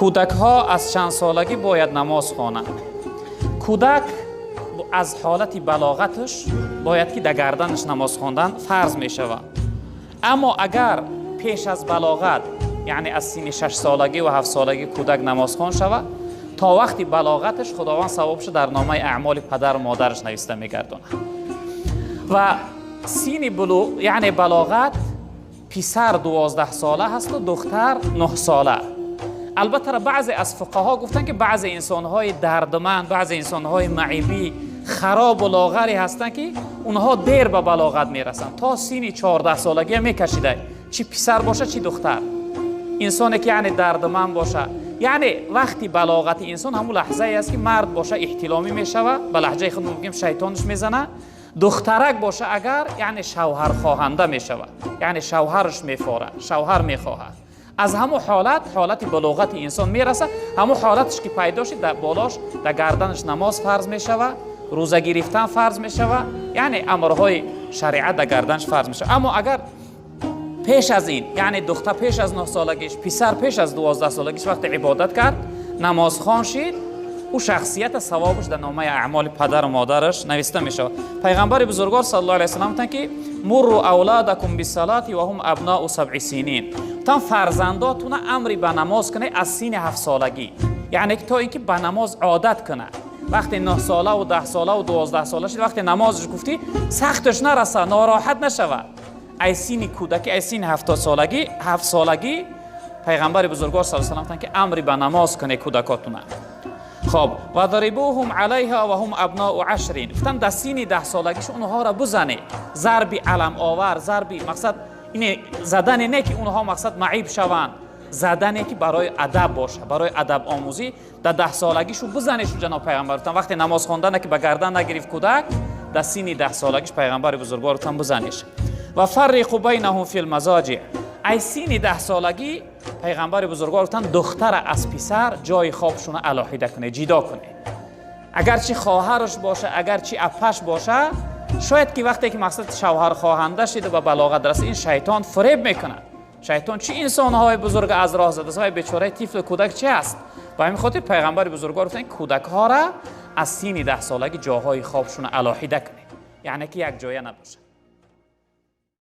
کودک ها از چند سالگی باید نماز خوانند. کودک از حالت بلاغتش باید که در گردنش نماز خواندن فرض می شود. اما اگر پیش از بلاغت، یعنی از سن 6 سالگی و 7 سالگی کودک نماز خوان شود، تا وقتی بلاغتش خداوند ثوابش در نامه اعمال پدر و مادرش نوشته می‌گرداند. و سن بلوغ یعنی بلاغت، پسر 12 ساله هست و دختر 9 ساله. البته بعضی از فقها گفتن که بعضی انسان‌های دردمند، بعضی انسان‌های معیبی خراب و لاغری هستن که اونها دیر به بلاغت میرسن، تا سن 14 سالگی میکشیده، چی پسر باشه چی دختر. انسانی که یعنی دردمند باشه، یعنی وقتی بلاغت انسان همون لحظه ای است که مرد باشه احتلامی میشوه، به لهجه خودمون میگیم شیطانش میزنه. دخترک باشه اگر یعنی شوهر خواهنده میشوه، یعنی شوهرش میفوره، شوهر میخواهد. از همون حالت بلاغت انسان میرسه، همون حالتش که پیدا شد در بالاش، در گردنش نماز فرض میشوه، روزه گرفتن فرض میشوه، یعنی امرهای شریعت در گردنش فرض میشوه. اما اگر پیش از این، یعنی دختر پیش از 9 سالگیش، پسر پیش از 12 سالگیش وقت عبادت کرد، نماز خوان شد، او شخصیت ثوابش در نامه اعمال پدر و مادرش نوشته میشه. پیغمبر بزرگوار صلی الله علیه و سلم گفتند که مروا اولادکم بالصلاه و هم ابناء 7 سنین. تان فرزنداتون امری به نماز کنه از سن 7 سالگی، یعنی تا اینکه به نماز عادت کنه. وقتی 9 ساله و 10 ساله و 12 ساله شد، وقتی نمازش گفتی سختش نرسه، ناراحت نشود. ای سن کودکی، ای سن 7 سالگی پیغمبر بزرگوار صلی الله علیه و سلم که امری به نماز کنه کودکاتون. خب و ضربوهم علیها و هم ابناء 10. گفتن در سن 10 سالگیش اونها را بزنه، ضرب علم آور، ضرب مقصد اینه زدن نه که اونها مقصد معیب شوند، زدن که برای ادب باشه، برای ادب آموزی. در 10 سالگیشو بزنش. جناب پیغمبر گفتن وقتی نماز خواندن که به گردن نگرفت کودک، در سن 10 سالگیش پیغمبر بزرگوار گفتن بزنش. و فرقوا بینهم فی المضاجع. ای سن 10 سالگی پیغمبر بزرگوار گفتن دختر از پسر جای خوابشون علاحده کنه، جدا کنه. اگرچه خواهرش باشه، اگرچه اپش باشه، شاید که وقتی که مقصد شوهر خواهنده شده و بلاغت رسید، این شیطان فریب میکنه. شیطان چی انسان‌های بزرگ از راه زده، های بیچاره طفل کودک چی است؟ با همین خاطر پیغمبر بزرگوار گفتن کودک ها را از سن 10 سالگی جاهای خوابشون علاحده کنه، یعنی که یک جای نباشه.